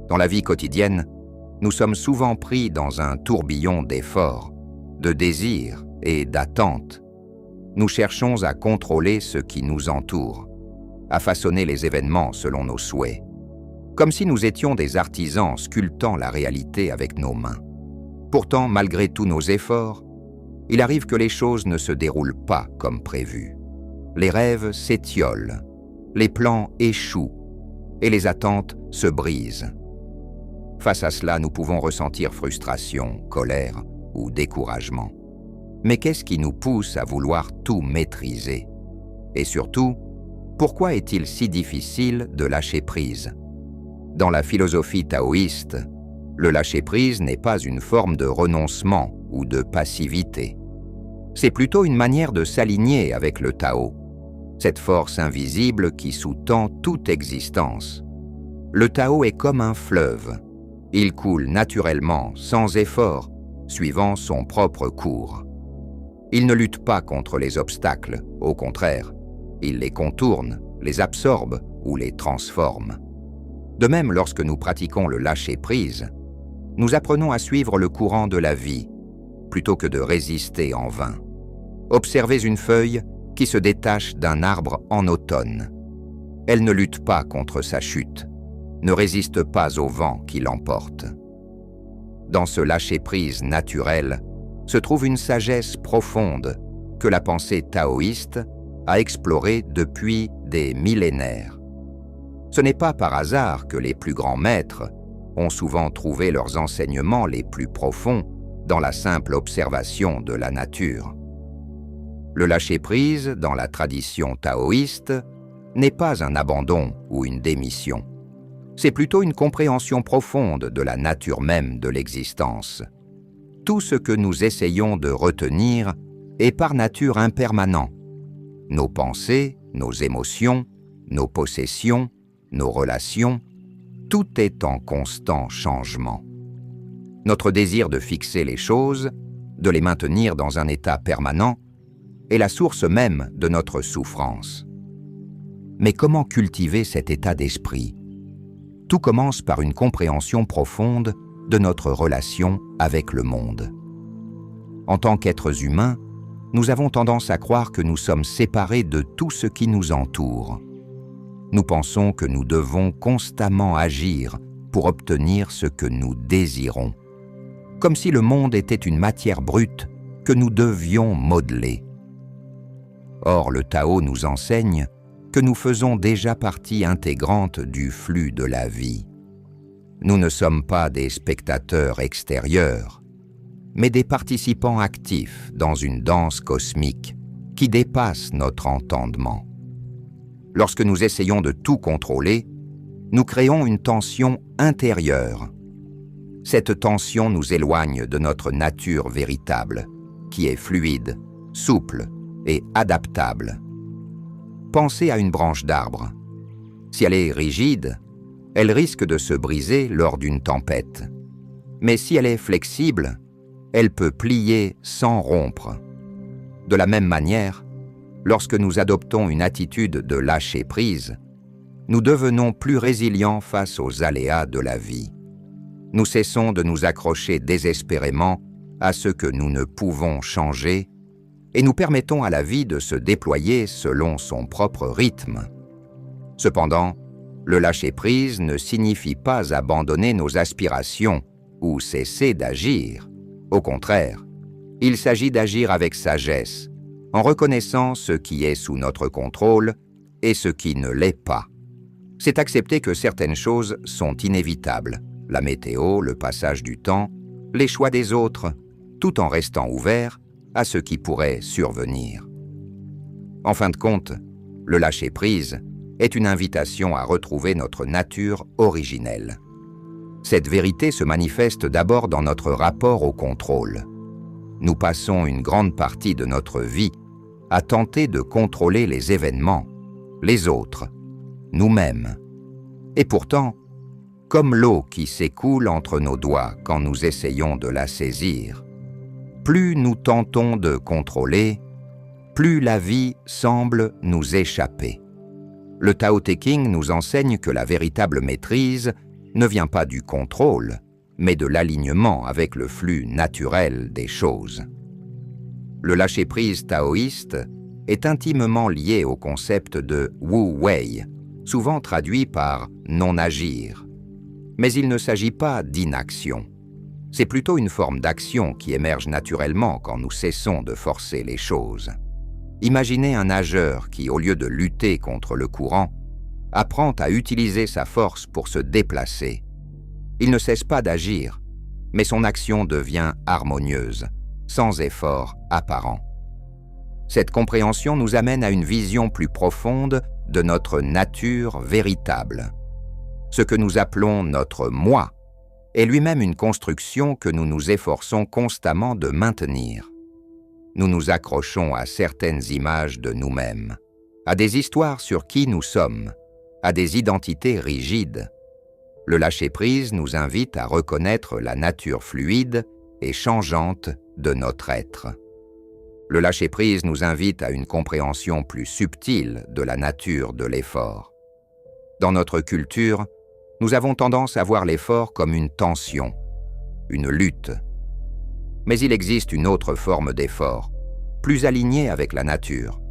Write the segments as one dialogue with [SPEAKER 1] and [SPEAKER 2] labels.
[SPEAKER 1] Dans la vie quotidienne, nous sommes souvent pris dans un tourbillon d'efforts, de désirs et d'attentes. Nous cherchons à contrôler ce qui nous entoure, à façonner les événements selon nos souhaits, comme si nous étions des artisans sculptant la réalité avec nos mains. Pourtant, malgré tous nos efforts, il arrive que les choses ne se déroulent pas comme prévu. Les rêves s'étiolent, les plans échouent et les attentes se brisent. Face à cela, nous pouvons ressentir frustration, colère ou découragement. Mais qu'est-ce qui nous pousse à vouloir tout maîtriser? Et surtout, pourquoi est-il si difficile de lâcher prise? Dans la philosophie taoïste, le lâcher-prise n'est pas une forme de renoncement ou de passivité. C'est plutôt une manière de s'aligner avec le Tao, cette force invisible qui sous-tend toute existence. Le Tao est comme un fleuve. Il coule naturellement, sans effort, suivant son propre cours. Il ne lutte pas contre les obstacles, au contraire, il les contourne, les absorbe ou les transforme. De même, lorsque nous pratiquons le lâcher-prise, nous apprenons à suivre le courant de la vie, plutôt que de résister en vain. Observez une feuille qui se détache d'un arbre en automne. Elle ne lutte pas contre sa chute, ne résiste pas au vent qui l'emporte. Dans ce lâcher-prise naturel se trouve une sagesse profonde que la pensée taoïste a explorée depuis des millénaires. Ce n'est pas par hasard que les plus grands maîtres ont souvent trouvé leurs enseignements les plus profonds dans la simple observation de la nature. Le lâcher-prise, dans la tradition taoïste, n'est pas un abandon ou une démission. C'est plutôt une compréhension profonde de la nature même de l'existence. Tout ce que nous essayons de retenir est par nature impermanent. Nos pensées, nos émotions, nos possessions, nos relations, tout est en constant changement. Notre désir de fixer les choses, de les maintenir dans un état permanent, est la source même de notre souffrance. Mais comment cultiver cet état d'esprit? Tout commence par une compréhension profonde de notre relation avec le monde. En tant qu'êtres humains, nous avons tendance à croire que nous sommes séparés de tout ce qui nous entoure. Nous pensons que nous devons constamment agir pour obtenir ce que nous désirons, comme si le monde était une matière brute que nous devions modeler. Or, le Tao nous enseigne que nous faisons déjà partie intégrante du flux de la vie. Nous ne sommes pas des spectateurs extérieurs, mais des participants actifs dans une danse cosmique qui dépasse notre entendement. Lorsque nous essayons de tout contrôler, nous créons une tension intérieure. Cette tension nous éloigne de notre nature véritable, qui est fluide, souple et adaptable. Pensez à une branche d'arbre. Si elle est rigide, elle risque de se briser lors d'une tempête. Mais si elle est flexible, elle peut plier sans rompre. De la même manière, lorsque nous adoptons une attitude de lâcher-prise, nous devenons plus résilients face aux aléas de la vie. Nous cessons de nous accrocher désespérément à ce que nous ne pouvons changer et nous permettons à la vie de se déployer selon son propre rythme. Cependant, le lâcher-prise ne signifie pas abandonner nos aspirations ou cesser d'agir. Au contraire, il s'agit d'agir avec sagesse, en reconnaissant ce qui est sous notre contrôle et ce qui ne l'est pas. C'est accepter que certaines choses sont inévitables, la météo, le passage du temps, les choix des autres, tout en restant ouvert à ce qui pourrait survenir. En fin de compte, le lâcher-prise est une invitation à retrouver notre nature originelle. Cette vérité se manifeste d'abord dans notre rapport au contrôle. Nous passons une grande partie de notre vie à tenter de contrôler les événements, les autres, nous-mêmes. Et pourtant, comme l'eau qui s'écoule entre nos doigts quand nous essayons de la saisir, plus nous tentons de contrôler, plus la vie semble nous échapper. Le Tao Te Ching nous enseigne que la véritable maîtrise ne vient pas du contrôle, mais de l'alignement avec le flux naturel des choses. Le lâcher-prise taoïste est intimement lié au concept de Wu Wei, souvent traduit par « non-agir ». Mais il ne s'agit pas d'inaction. C'est plutôt une forme d'action qui émerge naturellement quand nous cessons de forcer les choses. Imaginez un nageur qui, au lieu de lutter contre le courant, apprend à utiliser sa force pour se déplacer. Il ne cesse pas d'agir, mais son action devient harmonieuse, sans effort apparent. Cette compréhension nous amène à une vision plus profonde de notre nature véritable. Ce que nous appelons notre « moi » est lui-même une construction que nous nous efforçons constamment de maintenir. Nous nous accrochons à certaines images de nous-mêmes, à des histoires sur qui nous sommes, à des identités rigides. Le lâcher-prise nous invite à reconnaître la nature fluide et changeante de notre être. Le lâcher-prise nous invite à une compréhension plus subtile de la nature de l'effort. Dans notre culture, nous avons tendance à voir l'effort comme une tension, une lutte. Mais il existe une autre forme d'effort, plus alignée avec la nature.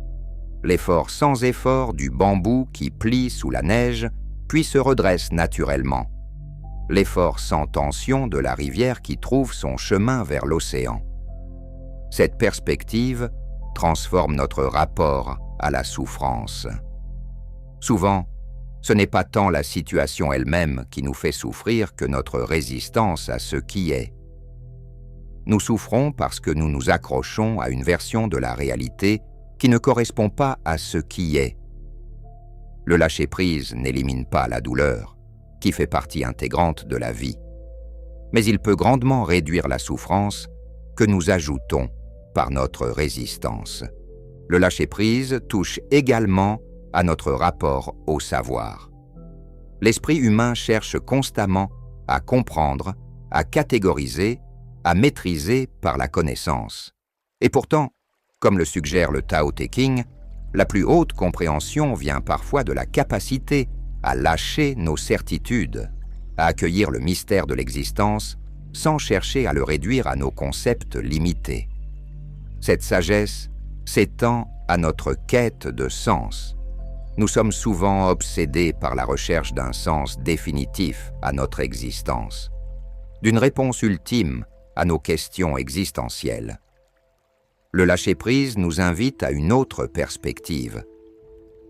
[SPEAKER 1] L'effort sans effort du bambou qui plie sous la neige, puis se redresse naturellement. L'effort sans tension de la rivière qui trouve son chemin vers l'océan. Cette perspective transforme notre rapport à la souffrance. Souvent, ce n'est pas tant la situation elle-même qui nous fait souffrir que notre résistance à ce qui est. Nous souffrons parce que nous nous accrochons à une version de la réalité qui ne correspond pas à ce qui est. Le lâcher-prise n'élimine pas la douleur, qui fait partie intégrante de la vie. Mais il peut grandement réduire la souffrance que nous ajoutons par notre résistance. Le lâcher-prise touche également à notre rapport au savoir. L'esprit humain cherche constamment à comprendre, à catégoriser, à maîtriser par la connaissance. Et pourtant, comme le suggère le Tao Te Ching, la plus haute compréhension vient parfois de la capacité à lâcher nos certitudes, à accueillir le mystère de l'existence sans chercher à le réduire à nos concepts limités. Cette sagesse s'étend à notre quête de sens. Nous sommes souvent obsédés par la recherche d'un sens définitif à notre existence, d'une réponse ultime à nos questions existentielles. Le lâcher-prise nous invite à une autre perspective.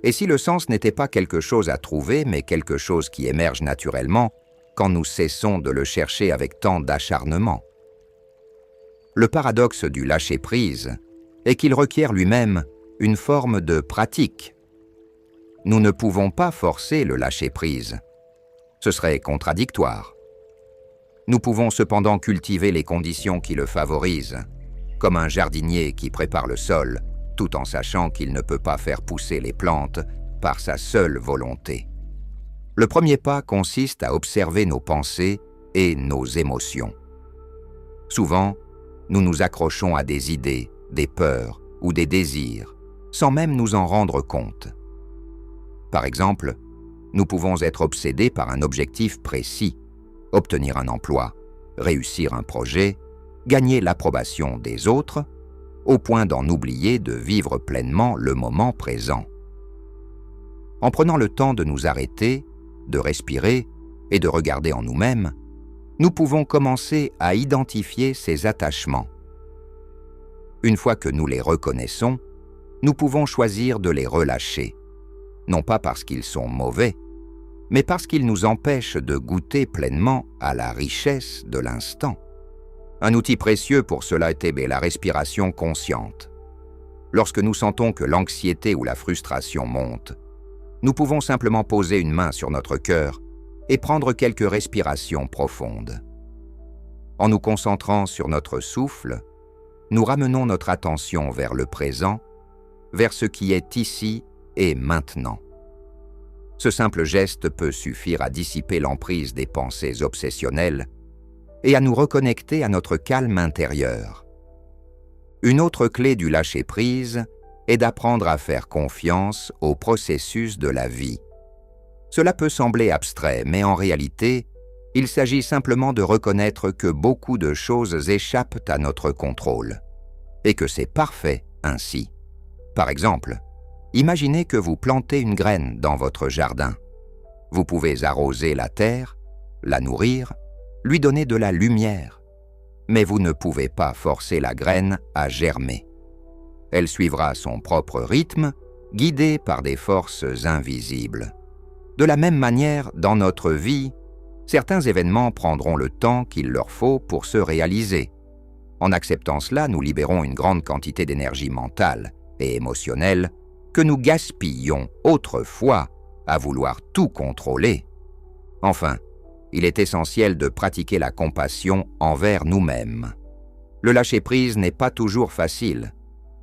[SPEAKER 1] Et si le sens n'était pas quelque chose à trouver, mais quelque chose qui émerge naturellement quand nous cessons de le chercher avec tant d'acharnement? Le paradoxe du lâcher-prise est qu'il requiert lui-même une forme de pratique. Nous ne pouvons pas forcer le lâcher-prise. Ce serait contradictoire. Nous pouvons cependant cultiver les conditions qui le favorisent, comme un jardinier qui prépare le sol, tout en sachant qu'il ne peut pas faire pousser les plantes par sa seule volonté. Le premier pas consiste à observer nos pensées et nos émotions. Souvent, nous nous accrochons à des idées, des peurs ou des désirs, sans même nous en rendre compte. Par exemple, nous pouvons être obsédés par un objectif précis, obtenir un emploi, réussir un projet, gagner l'approbation des autres, au point d'en oublier de vivre pleinement le moment présent. En prenant le temps de nous arrêter, de respirer et de regarder en nous-mêmes, nous pouvons commencer à identifier ces attachements. Une fois que nous les reconnaissons, nous pouvons choisir de les relâcher, non pas parce qu'ils sont mauvais, mais parce qu'ils nous empêchent de goûter pleinement à la richesse de l'instant. Un outil précieux pour cela est la respiration consciente. Lorsque nous sentons que l'anxiété ou la frustration montent, nous pouvons simplement poser une main sur notre cœur et prendre quelques respirations profondes. En nous concentrant sur notre souffle, nous ramenons notre attention vers le présent, vers ce qui est ici et maintenant. Ce simple geste peut suffire à dissiper l'emprise des pensées obsessionnelles et à nous reconnecter à notre calme intérieur. Une autre clé du lâcher-prise est d'apprendre à faire confiance au processus de la vie. Cela peut sembler abstrait, mais en réalité, Il s'agit simplement de reconnaître que beaucoup de choses échappent à notre contrôle, et que c'est parfait ainsi. Par exemple, imaginez que vous plantez une graine dans votre jardin. Vous pouvez arroser la terre, la nourrir, lui donner de la lumière, mais vous ne pouvez pas forcer la graine à germer. Elle suivra son propre rythme, guidée par des forces invisibles. De la même manière, dans notre vie, certains événements prendront le temps qu'il leur faut pour se réaliser. En acceptant cela, nous libérons une grande quantité d'énergie mentale et émotionnelle que nous gaspillions autrefois à vouloir tout contrôler. Enfin, il est essentiel de pratiquer la compassion envers nous-mêmes. Le lâcher-prise n'est pas toujours facile,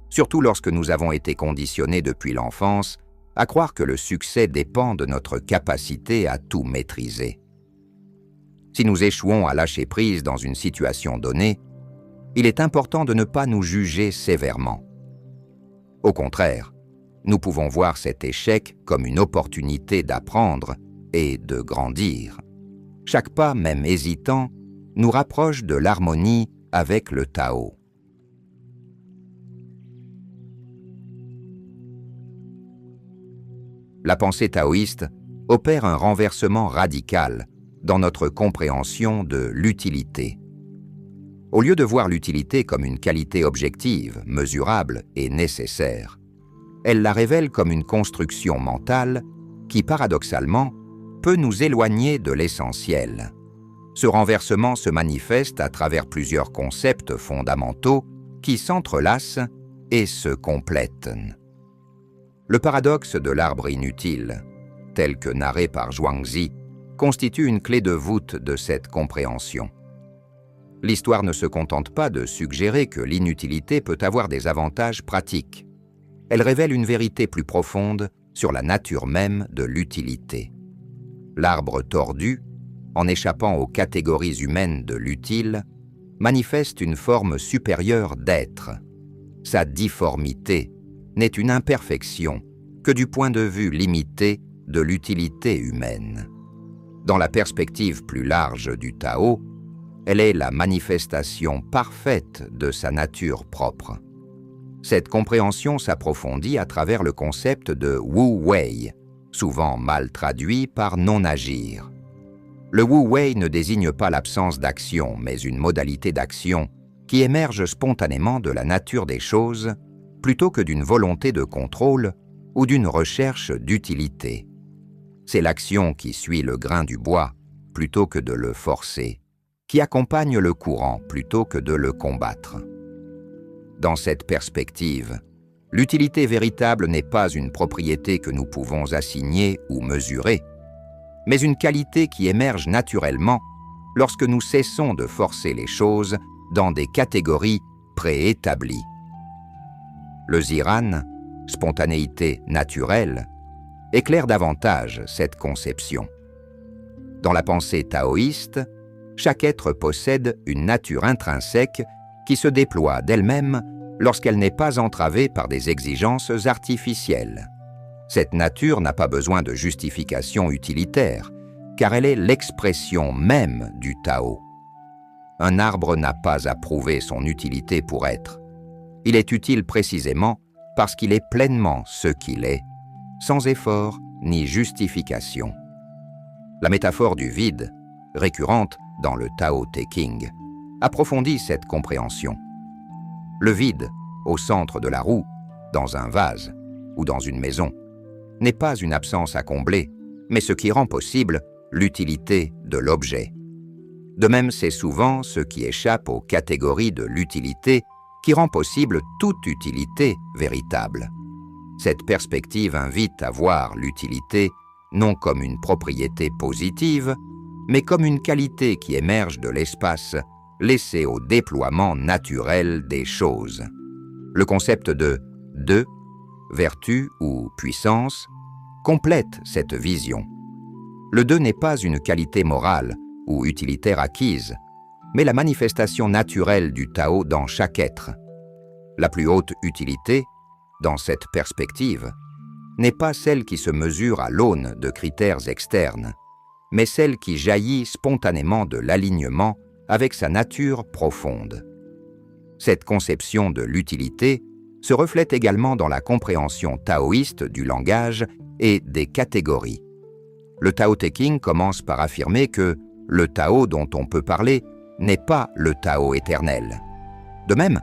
[SPEAKER 1] surtout lorsque nous avons été conditionnés depuis l'enfance à croire que le succès dépend de notre capacité à tout maîtriser. Si nous échouons à lâcher prise dans une situation donnée, il est important de ne pas nous juger sévèrement. Au contraire, nous pouvons voir cet échec comme une opportunité d'apprendre et de grandir. Chaque pas, même hésitant, nous rapproche de l'harmonie avec le Tao. La pensée taoïste opère un renversement radical dans notre compréhension de l'utilité. Au lieu de voir l'utilité comme une qualité objective, mesurable et nécessaire, elle la révèle comme une construction mentale qui, paradoxalement, peut nous éloigner de l'essentiel. Ce renversement se manifeste à travers plusieurs concepts fondamentaux qui s'entrelacent et se complètent. Le paradoxe de l'arbre inutile, tel que narré par Zhuangzi, constitue une clé de voûte de cette compréhension. L'histoire ne se contente pas de suggérer que l'inutilité peut avoir des avantages pratiques. Elle révèle une vérité plus profonde sur la nature même de l'utilité. L'arbre tordu, en échappant aux catégories humaines de l'utile, manifeste une forme supérieure d'être. Sa difformité n'est une imperfection que du point de vue limité de l'utilité humaine. Dans la perspective plus large du Tao, elle est la manifestation parfaite de sa nature propre. Cette compréhension s'approfondit à travers le concept de Wu Wei, souvent mal traduit par non-agir. Le Wu Wei ne désigne pas l'absence d'action, mais une modalité d'action qui émerge spontanément de la nature des choses plutôt que d'une volonté de contrôle ou d'une recherche d'utilité. C'est l'action qui suit le grain du bois plutôt que de le forcer, qui accompagne le courant plutôt que de le combattre. Dans cette perspective, l'utilité véritable n'est pas une propriété que nous pouvons assigner ou mesurer, mais une qualité qui émerge naturellement lorsque nous cessons de forcer les choses dans des catégories préétablies. Le Ziran, spontanéité naturelle, éclaire davantage cette conception. Dans la pensée taoïste, chaque être possède une nature intrinsèque qui se déploie d'elle-même lorsqu'elle n'est pas entravée par des exigences artificielles. Cette nature n'a pas besoin de justification utilitaire, car elle est l'expression même du Tao. Un arbre n'a pas à prouver son utilité pour être. Il est utile précisément parce qu'il est pleinement ce qu'il est, sans effort ni justification. La métaphore du vide, récurrente dans le Tao Te Ching, approfondit cette compréhension. Le vide, au centre de la roue, dans un vase ou dans une maison, n'est pas une absence à combler, mais ce qui rend possible l'utilité de l'objet. De même, c'est souvent ce qui échappe aux catégories de l'utilité qui rend possible toute utilité véritable. Cette perspective invite à voir l'utilité non comme une propriété positive, mais comme une qualité qui émerge de l'espace laissé au déploiement naturel des choses. Le concept de deux, vertu ou puissance, complète cette vision. Le deux n'est pas une qualité morale ou utilitaire acquise, mais la manifestation naturelle du Tao dans chaque être. La plus haute utilité, dans cette perspective, n'est pas celle qui se mesure à l'aune de critères externes, mais celle qui jaillit spontanément de l'alignement avec sa nature profonde. Cette conception de l'utilité se reflète également dans la compréhension taoïste du langage et des catégories. Le Tao Te Ching commence par affirmer que le Tao dont on peut parler n'est pas le Tao éternel. De même,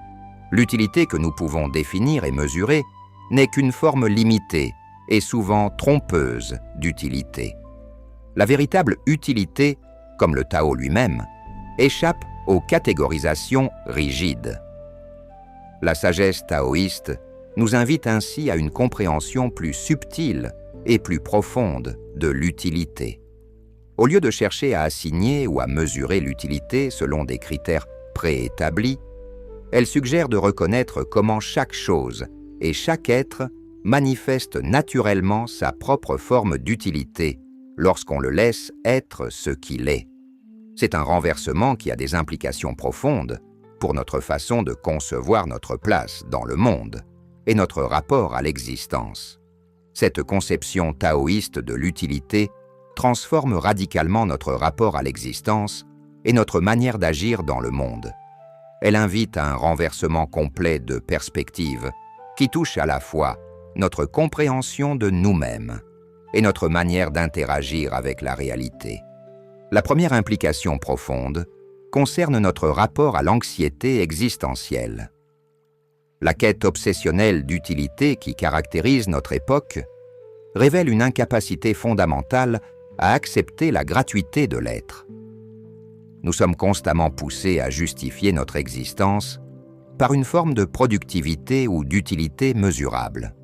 [SPEAKER 1] l'utilité que nous pouvons définir et mesurer n'est qu'une forme limitée et souvent trompeuse d'utilité. La véritable utilité, comme le Tao lui-même, échappe aux catégorisations rigides. La sagesse taoïste nous invite ainsi à une compréhension plus subtile et plus profonde de l'utilité. Au lieu de chercher à assigner ou à mesurer l'utilité selon des critères préétablis, elle suggère de reconnaître comment chaque chose et chaque être manifeste naturellement sa propre forme d'utilité lorsqu'on le laisse être ce qu'il est. C'est un renversement qui a des implications profondes pour notre façon de concevoir notre place dans le monde et notre rapport à l'existence. Cette conception taoïste de l'utilité transforme radicalement notre rapport à l'existence et notre manière d'agir dans le monde. Elle invite à un renversement complet de perspective qui touche à la fois notre compréhension de nous-mêmes et notre manière d'interagir avec la réalité. La première implication profonde concerne notre rapport à l'anxiété existentielle. La quête obsessionnelle d'utilité qui caractérise notre époque révèle une incapacité fondamentale à accepter la gratuité de l'être. Nous sommes constamment poussés à justifier notre existence par une forme de productivité ou d'utilité mesurable.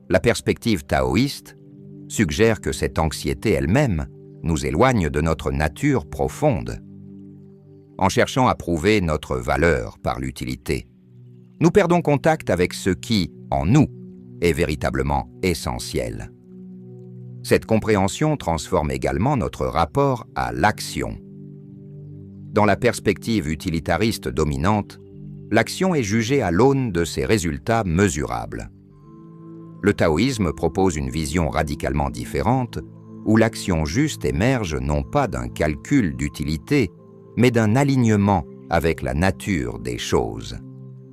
[SPEAKER 1] La perspective taoïste suggère que cette anxiété elle-même nous éloigne de notre nature profonde. En cherchant à prouver notre valeur par l'utilité, nous perdons contact avec ce qui, en nous, est véritablement essentiel. Cette compréhension transforme également notre rapport à l'action. Dans la perspective utilitariste dominante, l'action est jugée à l'aune de ses résultats mesurables. Le taoïsme propose une vision radicalement différente, où l'action juste émerge non pas d'un calcul d'utilité, mais d'un alignement avec la nature des choses.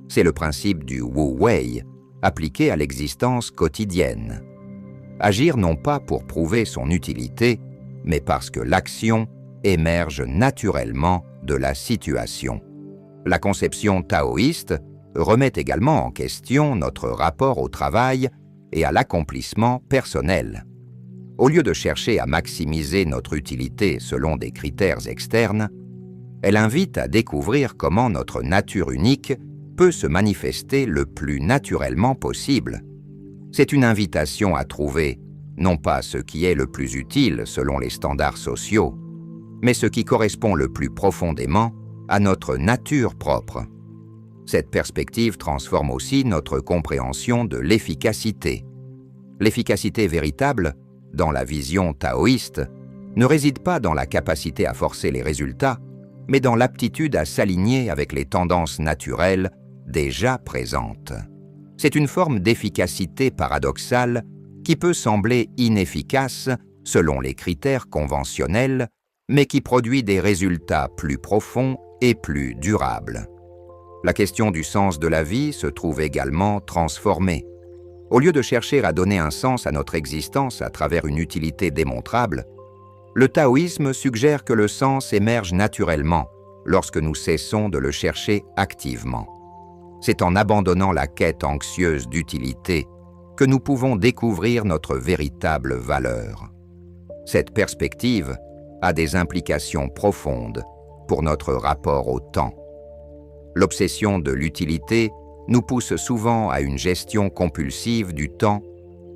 [SPEAKER 1] C'est le principe du Wu Wei, appliqué à l'existence quotidienne. Agir non pas pour prouver son utilité, mais parce que l'action émerge naturellement de la situation. La conception taoïste remet également en question notre rapport au travail et à l'accomplissement personnel. Au lieu de chercher à maximiser notre utilité selon des critères externes, elle invite à découvrir comment notre nature unique peut se manifester le plus naturellement possible. C'est une invitation à trouver non pas ce qui est le plus utile selon les standards sociaux, mais ce qui correspond le plus profondément à notre nature propre. Cette perspective transforme aussi notre compréhension de l'efficacité. L'efficacité véritable, dans la vision taoïste, ne réside pas dans la capacité à forcer les résultats, mais dans l'aptitude à s'aligner avec les tendances naturelles déjà présentes. C'est une forme d'efficacité paradoxale qui peut sembler inefficace selon les critères conventionnels, mais qui produit des résultats plus profonds et plus durables. La question du sens de la vie se trouve également transformée. Au lieu de chercher à donner un sens à notre existence à travers une utilité démontrable, le taoïsme suggère que le sens émerge naturellement lorsque nous cessons de le chercher activement. C'est en abandonnant la quête anxieuse d'utilité que nous pouvons découvrir notre véritable valeur. Cette perspective a des implications profondes pour notre rapport au temps. L'obsession de l'utilité nous pousse souvent à une gestion compulsive du temps,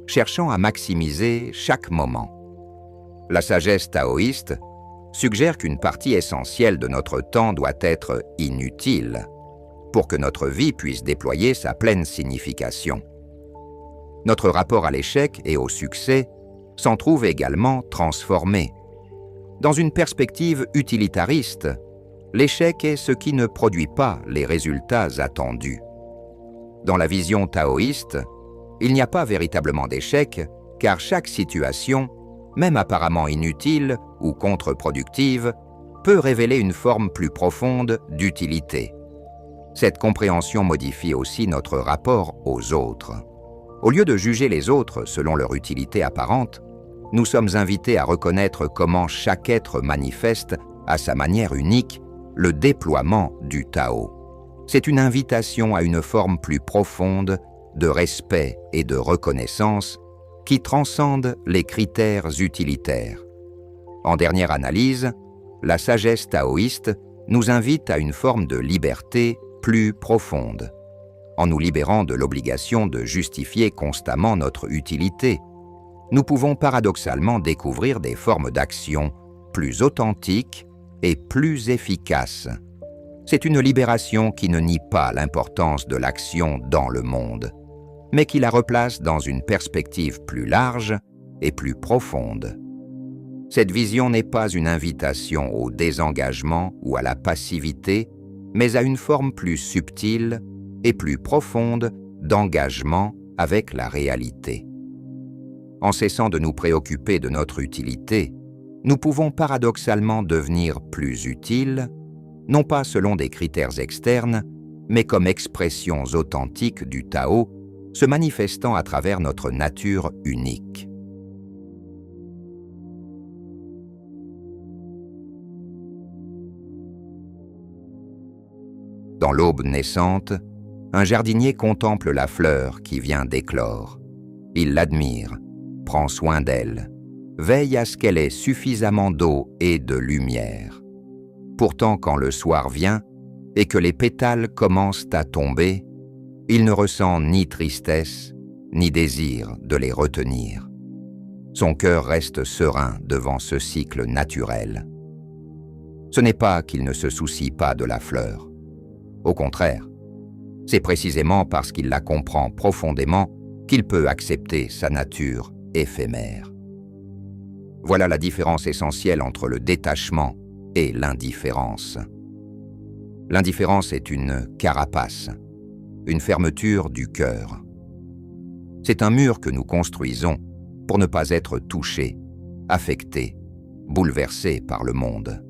[SPEAKER 1] cherchant à maximiser chaque moment. La sagesse taoïste suggère qu'une partie essentielle de notre temps doit être inutile pour que notre vie puisse déployer sa pleine signification. Notre rapport à l'échec et au succès s'en trouve également transformé. Dans une perspective utilitariste, l'échec est ce qui ne produit pas les résultats attendus. Dans la vision taoïste, il n'y a pas véritablement d'échec, car chaque situation même apparemment inutile ou contre-productive, peut révéler une forme plus profonde d'utilité. Cette compréhension modifie aussi notre rapport aux autres. Au lieu de juger les autres selon leur utilité apparente, nous sommes invités à reconnaître comment chaque être manifeste, à sa manière unique, le déploiement du Tao. C'est une invitation à une forme plus profonde de respect et de reconnaissance qui transcende les critères utilitaires. En dernière analyse, la sagesse taoïste nous invite à une forme de liberté plus profonde. En nous libérant de l'obligation de justifier constamment notre utilité, nous pouvons paradoxalement découvrir des formes d'action plus authentiques et plus efficaces. C'est une libération qui ne nie pas l'importance de l'action dans le monde, mais qui la replace dans une perspective plus large et plus profonde. Cette vision n'est pas une invitation au désengagement ou à la passivité, mais à une forme plus subtile et plus profonde d'engagement avec la réalité. En cessant de nous préoccuper de notre utilité, nous pouvons paradoxalement devenir plus utiles, non pas selon des critères externes, mais comme expressions authentiques du Tao, se manifestant à travers notre nature unique. Dans l'aube naissante, un jardinier contemple la fleur qui vient d'éclore. Il l'admire, prend soin d'elle, veille à ce qu'elle ait suffisamment d'eau et de lumière. Pourtant, quand le soir vient et que les pétales commencent à tomber, il ne ressent ni tristesse, ni désir de les retenir. Son cœur reste serein devant ce cycle naturel. Ce n'est pas qu'il ne se soucie pas de la fleur. Au contraire, c'est précisément parce qu'il la comprend profondément qu'il peut accepter sa nature éphémère. Voilà la différence essentielle entre le détachement et l'indifférence. L'indifférence est une carapace, une fermeture du cœur. C'est un mur que nous construisons pour ne pas être touchés, affectés, bouleversés par le monde.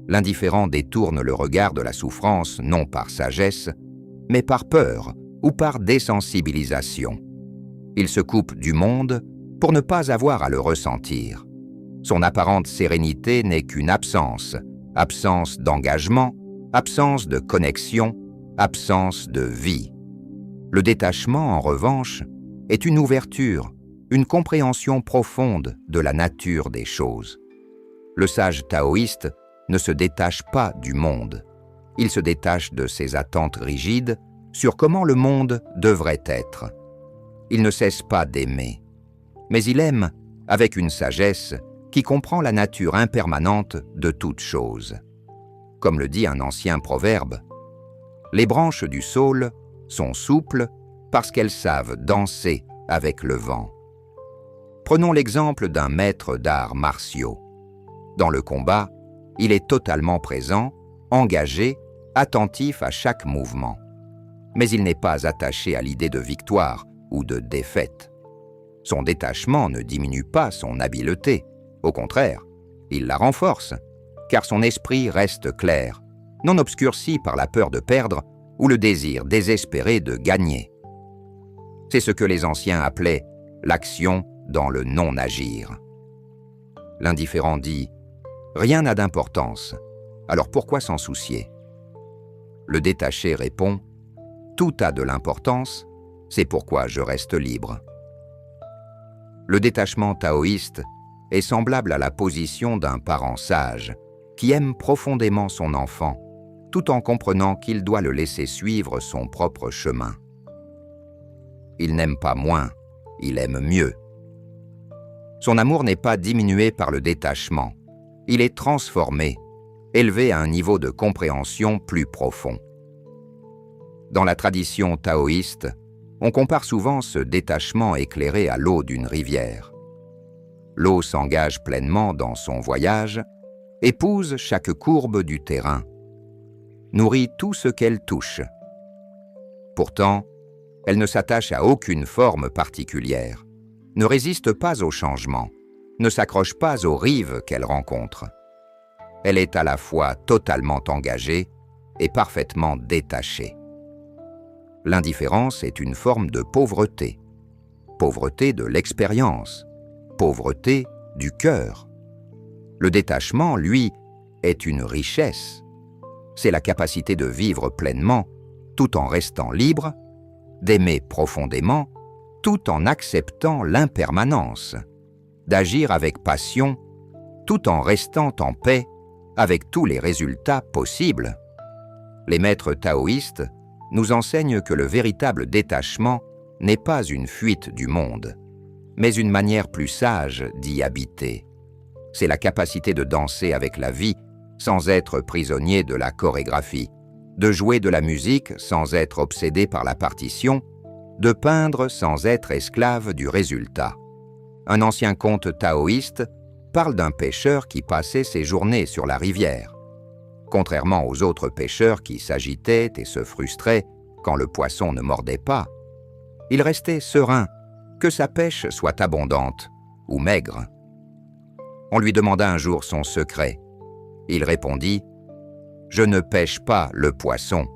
[SPEAKER 1] L'indifférent détourne le regard de la souffrance non par sagesse, mais par peur ou par désensibilisation. Il se coupe du monde pour ne pas avoir à le ressentir. Son apparente sérénité n'est qu'une absence d'engagement, absence de connexion, absence de vie. Le détachement, en revanche, est une ouverture, une compréhension profonde de la nature des choses. Le sage taoïste ne se détache pas du monde. Il se détache de ses attentes rigides sur comment le monde devrait être. Il ne cesse pas d'aimer, mais il aime avec une sagesse qui comprend la nature impermanente de toute chose. Comme le dit un ancien proverbe, « Les branches du saule sont souples parce qu'elles savent danser avec le vent. » Prenons l'exemple d'un maître d'arts martiaux. Dans le combat, il est totalement présent, engagé, attentif à chaque mouvement. Mais il n'est pas attaché à l'idée de victoire ou de défaite. Son détachement ne diminue pas son habileté. Au contraire, il la renforce, car son esprit reste clair, non obscurci par la peur de perdre ou le désir désespéré de gagner. C'est ce que les anciens appelaient l'action dans le non-agir. L'indifférent dit « Rien n'a d'importance, alors pourquoi s'en soucier ?» Le détaché répond « Tout a de l'importance, c'est pourquoi je reste libre. » Le détachement taoïste est semblable à la position d'un parent sage qui aime profondément son enfant, tout en comprenant qu'il doit le laisser suivre son propre chemin. Il n'aime pas moins, il aime mieux. Son amour n'est pas diminué par le détachement, il est transformé, élevé à un niveau de compréhension plus profond. Dans la tradition taoïste, on compare souvent ce détachement éclairé à l'eau d'une rivière. L'eau s'engage pleinement dans son voyage, épouse chaque courbe du terrain, nourrit tout ce qu'elle touche. Pourtant, elle ne s'attache à aucune forme particulière, ne résiste pas au changement, ne s'accroche pas aux rives qu'elle rencontre. Elle est à la fois totalement engagée et parfaitement détachée. L'indifférence est une forme de pauvreté. Pauvreté de l'expérience, pauvreté du cœur. Le détachement, lui, est une richesse. C'est la capacité de vivre pleinement, tout en restant libre, d'aimer profondément, tout en acceptant l'impermanence, d'agir avec passion, tout en restant en paix avec tous les résultats possibles. Les maîtres taoïstes nous enseignent que le véritable détachement n'est pas une fuite du monde, mais une manière plus sage d'y habiter. C'est la capacité de danser avec la vie sans être prisonnier de la chorégraphie, de jouer de la musique sans être obsédé par la partition, de peindre sans être esclave du résultat. Un ancien conte taoïste parle d'un pêcheur qui passait ses journées sur la rivière. Contrairement aux autres pêcheurs qui s'agitaient et se frustraient quand le poisson ne mordait pas, il restait serein, que sa pêche soit abondante ou maigre. On lui demanda un jour son secret. Il répondit « Je ne pêche pas le poisson,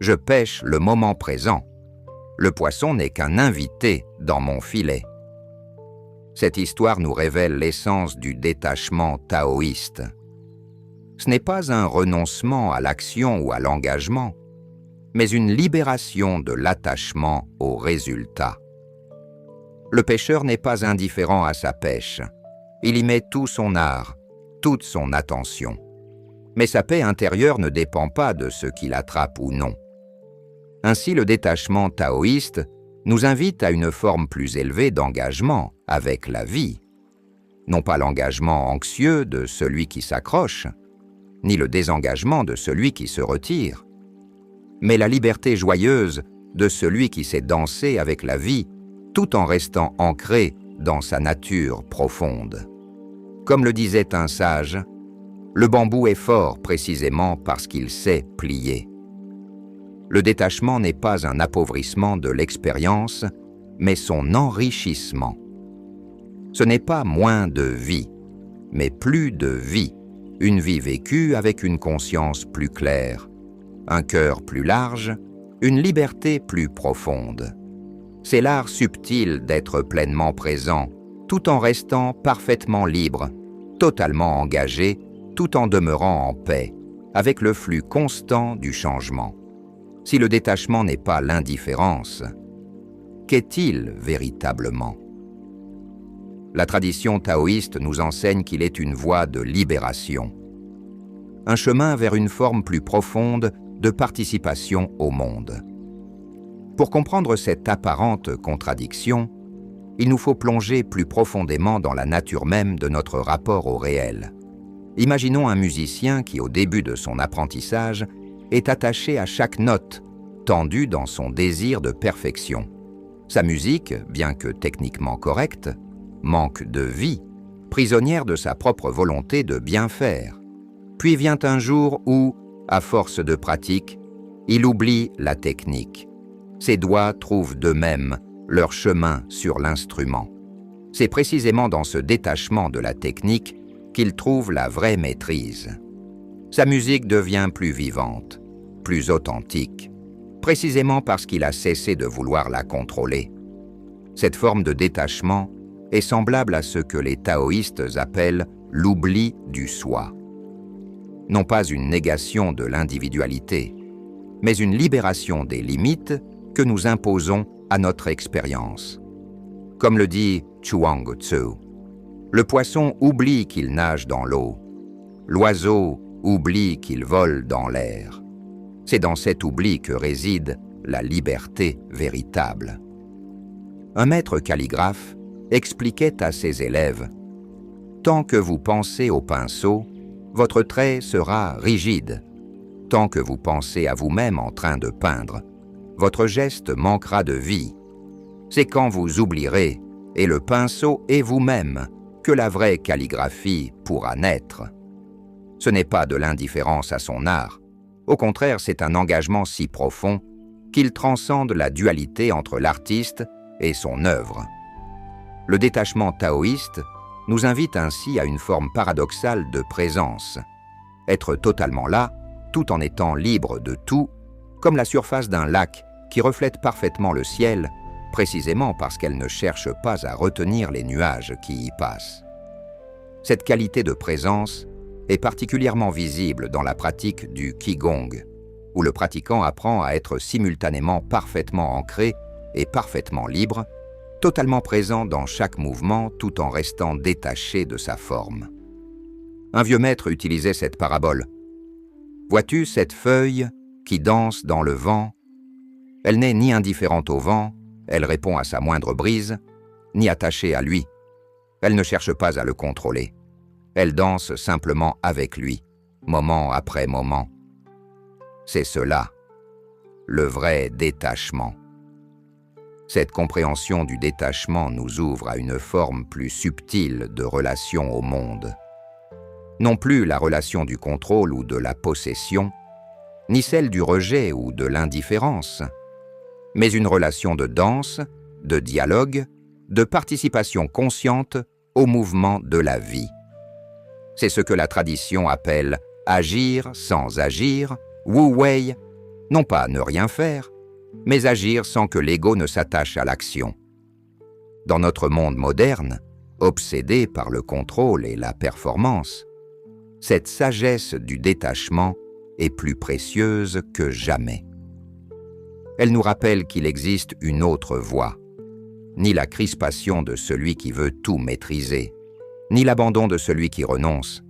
[SPEAKER 1] je pêche le moment présent. Le poisson n'est qu'un invité dans mon filet. » Cette histoire nous révèle l'essence du détachement taoïste. Ce n'est pas un renoncement à l'action ou à l'engagement, mais une libération de l'attachement au résultat. Le pêcheur n'est pas indifférent à sa pêche. Il y met tout son art, toute son attention. Mais sa paix intérieure ne dépend pas de ce qu'il attrape ou non. Ainsi, le détachement taoïste nous invite à une forme plus élevée d'engagement avec la vie. Non pas l'engagement anxieux de celui qui s'accroche, ni le désengagement de celui qui se retire, mais la liberté joyeuse de celui qui sait danser avec la vie tout en restant ancré dans sa nature profonde. Comme le disait un sage, le bambou est fort précisément parce qu'il sait plier. Le détachement n'est pas un appauvrissement de l'expérience, mais son enrichissement. Ce n'est pas moins de vie, mais plus de vie, une vie vécue avec une conscience plus claire, un cœur plus large, une liberté plus profonde. C'est l'art subtil d'être pleinement présent, tout en restant parfaitement libre, totalement engagé, tout en demeurant en paix, avec le flux constant du changement. Si le détachement n'est pas l'indifférence, qu'est-il véritablement? La tradition taoïste nous enseigne qu'il est une voie de libération, un chemin vers une forme plus profonde de participation au monde. Pour comprendre cette apparente contradiction, il nous faut plonger plus profondément dans la nature même de notre rapport au réel. Imaginons un musicien qui, au début de son apprentissage, est attaché à chaque note, tendu dans son désir de perfection. Sa musique, bien que techniquement correcte, manque de vie, prisonnière de sa propre volonté de bien faire. Puis vient un jour où, à force de pratique, il oublie la technique. Ses doigts trouvent d'eux-mêmes leur chemin sur l'instrument. C'est précisément dans ce détachement de la technique qu'il trouve la vraie maîtrise. Sa musique devient plus vivante, plus authentique, précisément parce qu'il a cessé de vouloir la contrôler. Cette forme de détachement est semblable à ce que les taoïstes appellent l'oubli du soi. Non pas une négation de l'individualité, mais une libération des limites que nous imposons à notre expérience. Comme le dit Chuang Tzu, le poisson oublie qu'il nage dans l'eau, l'oiseau oublie qu'il vole dans l'air. C'est dans cet oubli que réside la liberté véritable. Un maître calligraphe expliquait à ses élèves « Tant que vous pensez au pinceau, votre trait sera rigide. Tant que vous pensez à vous-même en train de peindre, votre geste manquera de vie. C'est quand vous oublierez, et le pinceau et vous-même, que la vraie calligraphie pourra naître. » Ce n'est pas de l'indifférence à son art. Au contraire, c'est un engagement si profond qu'il transcende la dualité entre l'artiste et son œuvre. Le détachement taoïste nous invite ainsi à une forme paradoxale de présence. Être totalement là, tout en étant libre de tout, comme la surface d'un lac qui reflète parfaitement le ciel, précisément parce qu'elle ne cherche pas à retenir les nuages qui y passent. Cette qualité de présence est particulièrement visible dans la pratique du Qigong, où le pratiquant apprend à être simultanément parfaitement ancré et parfaitement libre, totalement présent dans chaque mouvement tout en restant détaché de sa forme. Un vieux maître utilisait cette parabole. « Vois-tu cette feuille qui danse dans le vent ? Elle n'est ni indifférente au vent, elle répond à sa moindre brise, ni attachée à lui. Elle ne cherche pas à le contrôler. Elle danse simplement avec lui, moment après moment. C'est cela, le vrai détachement. Cette compréhension du détachement nous ouvre à une forme plus subtile de relation au monde. Non plus la relation du contrôle ou de la possession, ni celle du rejet ou de l'indifférence, mais une relation de danse, de dialogue, de participation consciente au mouvement de la vie. C'est ce que la tradition appelle agir sans agir, Wu Wei, non pas ne rien faire, mais agir sans que l'ego ne s'attache à l'action. Dans notre monde moderne, obsédé par le contrôle et la performance, cette sagesse du détachement est plus précieuse que jamais. Elle nous rappelle qu'il existe une autre voie, ni la crispation de celui qui veut tout maîtriser, ni l'abandon de celui qui renonce,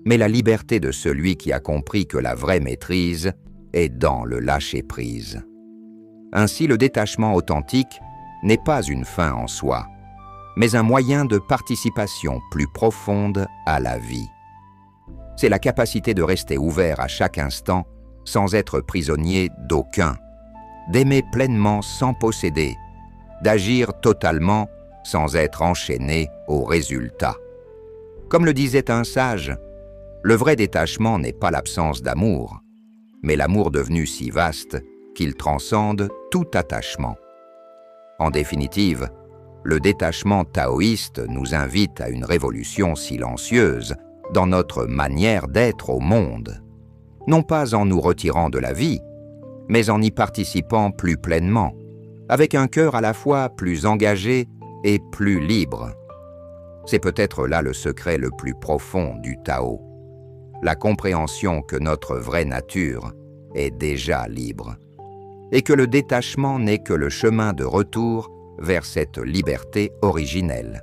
[SPEAKER 1] mais la liberté de celui qui a compris que la vraie maîtrise est dans le lâcher-prise. Ainsi, le détachement authentique n'est pas une fin en soi, mais un moyen de participation plus profonde à la vie. C'est la capacité de rester ouvert à chaque instant sans être prisonnier d'aucun, d'aimer pleinement sans posséder, d'agir totalement sans être enchaîné au résultat. Comme le disait un sage, le vrai détachement n'est pas l'absence d'amour, mais l'amour devenu si vaste qu'il transcende tout attachement. En définitive, le détachement taoïste nous invite à une révolution silencieuse dans notre manière d'être au monde, non pas en nous retirant de la vie, mais en y participant plus pleinement, avec un cœur à la fois plus engagé et plus libre. C'est peut-être là le secret le plus profond du Tao, la compréhension que notre vraie nature est déjà libre, et que le détachement n'est que le chemin de retour vers cette liberté originelle.